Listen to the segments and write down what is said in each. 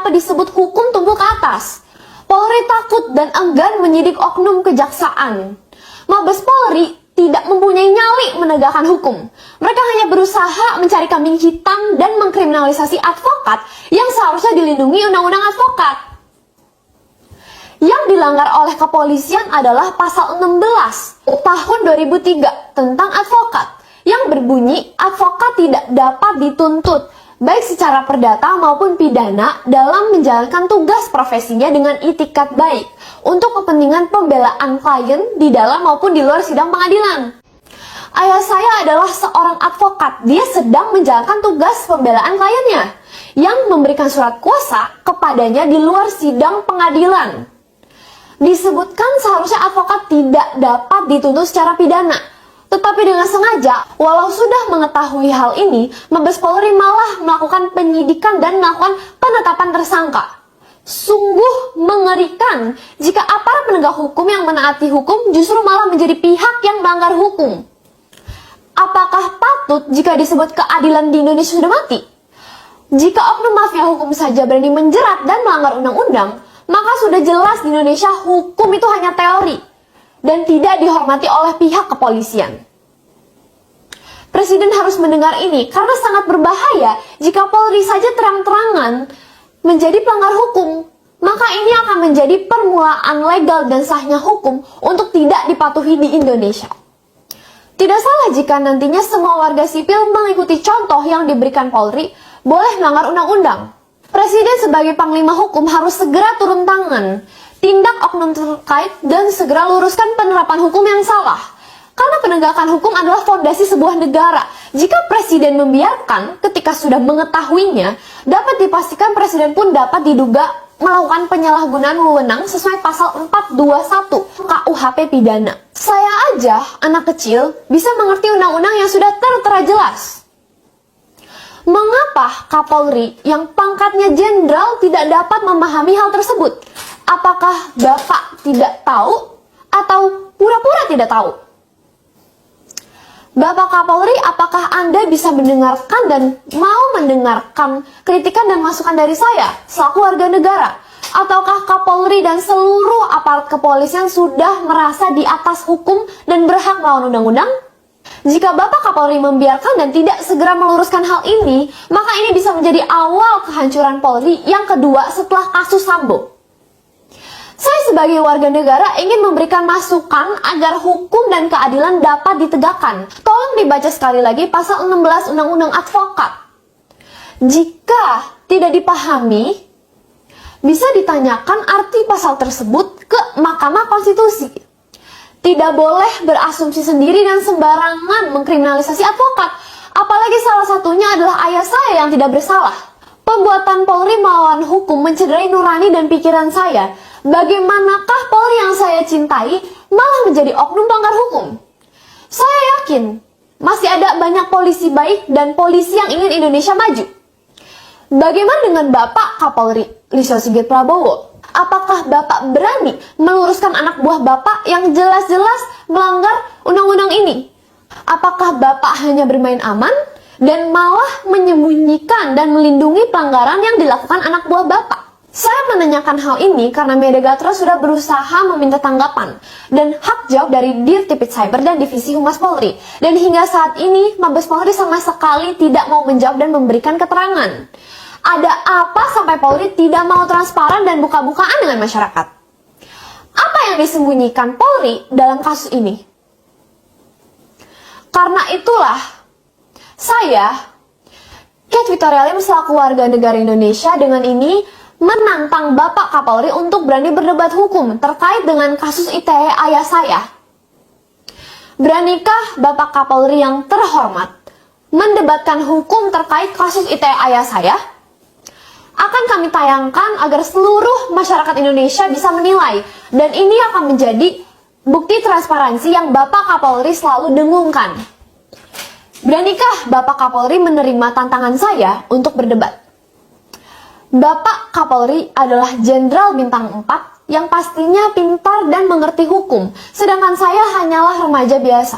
mengapa disebut hukum tumpul ke atas. Polri takut dan enggan menyidik oknum kejaksaan. Mabes Polri tidak mempunyai nyali menegakkan hukum. Mereka hanya berusaha mencari kambing hitam dan mengkriminalisasi advokat yang seharusnya dilindungi undang-undang advokat. Yang dilanggar oleh kepolisian adalah pasal 16 tahun 2003 tentang advokat yang berbunyi advokat tidak dapat dituntut baik secara perdata maupun pidana dalam menjalankan tugas profesinya dengan itikat baik untuk kepentingan pembelaan klien di dalam maupun di luar sidang pengadilan. Ayah saya adalah seorang advokat. Dia sedang menjalankan tugas pembelaan kliennya yang memberikan surat kuasa kepadanya di luar sidang pengadilan. Disebutkan seharusnya advokat tidak dapat dituntut secara pidana. Tetapi dengan sengaja, walau sudah mengetahui hal ini, Mabes Polri malah melakukan penyidikan dan melakukan penetapan tersangka. Sungguh mengerikan jika aparat penegak hukum yang menaati hukum justru malah menjadi pihak yang melanggar hukum. Apakah patut jika disebut keadilan di Indonesia sudah mati? Jika oknum mafia hukum saja berani menjerat dan melanggar undang-undang, maka sudah jelas di Indonesia hukum itu hanya teori dan tidak dihormati oleh pihak kepolisian. Presiden harus mendengar ini karena sangat berbahaya jika Polri saja terang-terangan menjadi pelanggar hukum. Maka ini akan menjadi permulaan legal dan sahnya hukum untuk tidak dipatuhi di Indonesia. Tidak salah jika nantinya semua warga sipil mengikuti contoh yang diberikan Polri, boleh melanggar undang-undang. Presiden sebagai panglima hukum harus segera turun tangan, tindak oknum terkait dan segera luruskan penerapan hukum yang salah. Karena penegakan hukum adalah fondasi sebuah negara. Jika presiden membiarkan ketika sudah mengetahuinya, dapat dipastikan presiden pun dapat diduga melakukan penyalahgunaan wewenang sesuai pasal 421 KUHP pidana. Saya aja, anak kecil, bisa mengerti undang-undang yang sudah tertera jelas. Mengapa Kapolri yang pangkatnya jenderal tidak dapat memahami hal tersebut? Apakah Bapak tidak tahu atau pura-pura tidak tahu? Bapak Kapolri, apakah Anda bisa mendengarkan dan mau mendengarkan kritikan dan masukan dari saya selaku warga negara? Ataukah Kapolri dan seluruh aparat kepolisian sudah merasa di atas hukum dan berhak melawan undang-undang? Jika Bapak Kapolri membiarkan dan tidak segera meluruskan hal ini, maka ini bisa menjadi awal kehancuran Polri yang kedua setelah kasus Sambo. Saya sebagai warga negara ingin memberikan masukan agar hukum dan keadilan dapat ditegakkan. Tolong dibaca sekali lagi pasal 16 Undang-Undang Advokat. Jika tidak dipahami, bisa ditanyakan arti pasal tersebut ke Mahkamah Konstitusi. Tidak boleh berasumsi sendiri dan sembarangan mengkriminalisasi advokat. Apalagi salah satunya adalah ayah saya yang tidak bersalah. Pembuatan Polri melawan hukum mencederai nurani dan pikiran saya. Bagaimanakah Polri yang saya cintai malah menjadi oknum pelanggar hukum? Saya yakin masih ada banyak polisi baik dan polisi yang ingin Indonesia maju. Bagaimana dengan Bapak Kapolri Listio Sigit Prabowo? Apakah Bapak berani meluruskan anak buah Bapak yang jelas-jelas melanggar undang-undang ini? Apakah Bapak hanya bermain aman dan malah menyembunyikan dan melindungi pelanggaran yang dilakukan anak buah Bapak? Saya menanyakan hal ini karena Media Gatra sudah berusaha meminta tanggapan dan hak jawab dari Dirtipid Cyber dan Divisi Humas Polri. Dan hingga saat ini, Mabes Polri sama sekali tidak mau menjawab dan memberikan keterangan. Ada apa sampai Polri tidak mau transparan dan buka-bukaan dengan masyarakat? Apa yang disembunyikan Polri dalam kasus ini? Karena itulah, saya, Kate Victoria Lim selaku warga negara Indonesia dengan ini menantang Bapak Kapolri untuk berani berdebat hukum terkait dengan kasus ITE ayah saya. Beranikah Bapak Kapolri yang terhormat mendebatkan hukum terkait kasus ITE ayah saya? Akan kami tayangkan agar seluruh masyarakat Indonesia bisa menilai, dan ini akan menjadi bukti transparansi yang Bapak Kapolri selalu dengungkan. Beranikah Bapak Kapolri menerima tantangan saya untuk berdebat? Bapak Kapolri adalah Jenderal Bintang 4 yang pastinya pintar dan mengerti hukum, sedangkan saya hanyalah remaja biasa.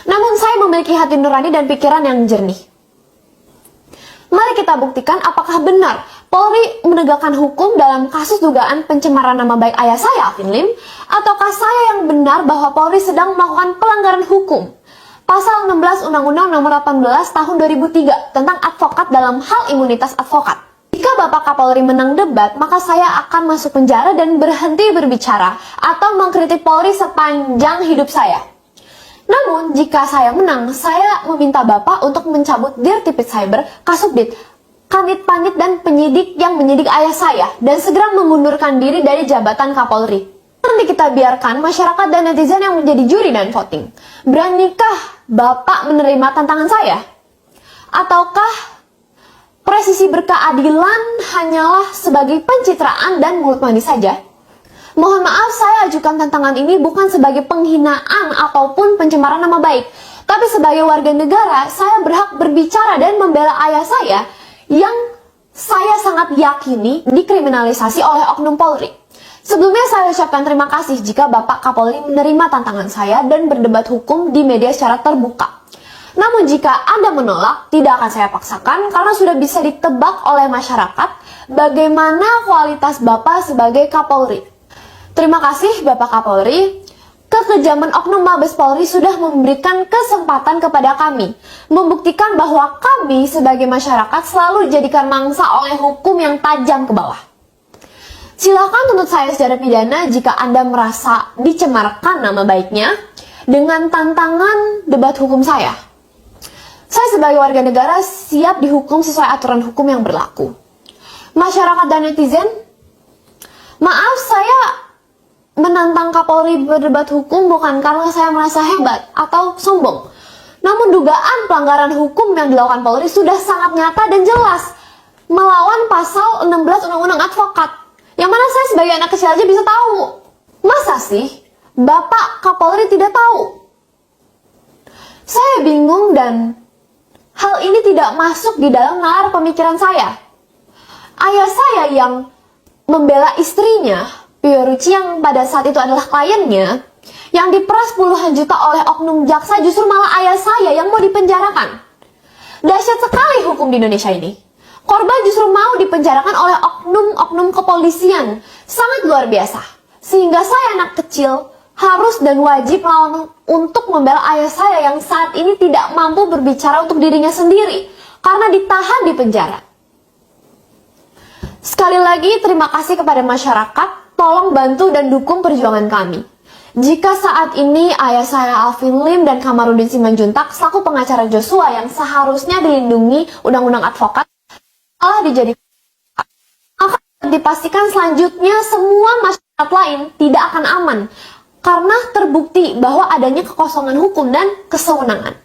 Namun saya memiliki hati nurani dan pikiran yang jernih. Mari kita buktikan apakah benar Polri menegakkan hukum dalam kasus dugaan pencemaran nama baik ayah saya, Alvin Lim, ataukah saya yang benar bahwa Polri sedang melakukan pelanggaran hukum? Pasal 16 Undang-Undang Nomor 18 Tahun 2003 tentang advokat dalam hal imunitas advokat. Jika Bapak Kapolri menang debat, maka saya akan masuk penjara dan berhenti berbicara atau mengkritik Polri sepanjang hidup saya. Namun, jika saya menang, saya meminta Bapak untuk mencabut Dirtipid Cyber, Kasubdit, Kanit Panit dan penyidik yang menyidik ayah saya dan segera mengundurkan diri dari jabatan Kapolri. Nanti kita biarkan masyarakat dan netizen yang menjadi juri dan voting. Beranikah Bapak menerima tantangan saya? Ataukah presisi berkeadilan hanyalah sebagai pencitraan dan mulut manis saja? Mohon maaf, saya ajukan tantangan ini bukan sebagai penghinaan ataupun pencemaran nama baik, tapi sebagai warga negara, saya berhak berbicara dan membela ayah saya yang saya sangat yakini dikriminalisasi oleh oknum Polri. Sebelumnya saya ucapkan terima kasih jika Bapak Kapolri menerima tantangan saya dan berdebat hukum di media secara terbuka. Namun jika Anda menolak, tidak akan saya paksakan karena sudah bisa ditebak oleh masyarakat bagaimana kualitas Bapak sebagai Kapolri. Terima kasih Bapak Kapolri. Kekejaman oknum Mabes Polri sudah memberikan kesempatan kepada kami, membuktikan bahwa kami sebagai masyarakat selalu dijadikan mangsa oleh hukum yang tajam ke bawah. Silakan tuntut saya secara pidana jika Anda merasa dicemarkan nama baiknya dengan tantangan debat hukum saya. Saya sebagai warga negara siap dihukum sesuai aturan hukum yang berlaku. Masyarakat dan netizen, maaf saya menantang Kapolri berdebat hukum bukan karena saya merasa hebat atau sombong. Namun dugaan pelanggaran hukum yang dilakukan Polri sudah sangat nyata dan jelas melawan pasal 16 Undang-Undang Advokat. Yang mana saya sebagai anak kecil aja bisa tahu. Masa sih Bapak Kapolri tidak tahu? Saya bingung dan hal ini tidak masuk di dalam nalar pemikiran saya. Ayah saya yang membela istrinya, Fiorucci yang pada saat itu adalah kliennya, yang diperas puluhan juta oleh oknum jaksa, justru malah ayah saya yang mau dipenjarakan. Dahsyat sekali hukum di Indonesia ini. Korban justru mau dipenjarakan oleh oknum-oknum kepolisian. Sangat luar biasa. Sehingga saya anak kecil harus dan wajib melawan untuk membela ayah saya yang saat ini tidak mampu berbicara untuk dirinya sendiri karena ditahan di penjara. Sekali lagi terima kasih kepada masyarakat. Tolong bantu dan dukung perjuangan kami. Jika saat ini ayah saya Alvin Lim dan Kamarudin Simanjuntak selaku pengacara Joshua yang seharusnya dilindungi Undang-Undang Advokat telah dijadikan, maka dipastikan selanjutnya semua masyarakat lain tidak akan aman karena terbukti bahwa adanya kekosongan hukum dan kesewenangan.